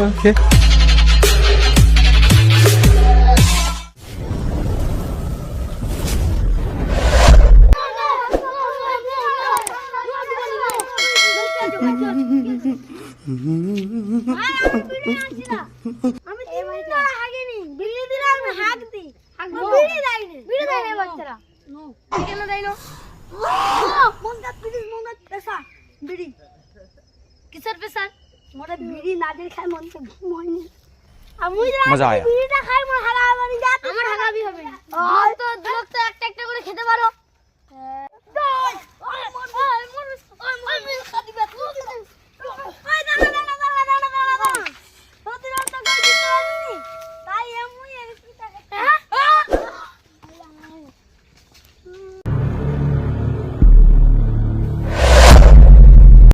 ওকে। Kisser पेशा मोरा बीड़ी नादिल खाए मन से घूम होइने मजा आया। बीड़ीটা খাই মোর হারা মানে যাত আমার হারা বি হবে তো লোক তো একটা একটা করে খেতে পারো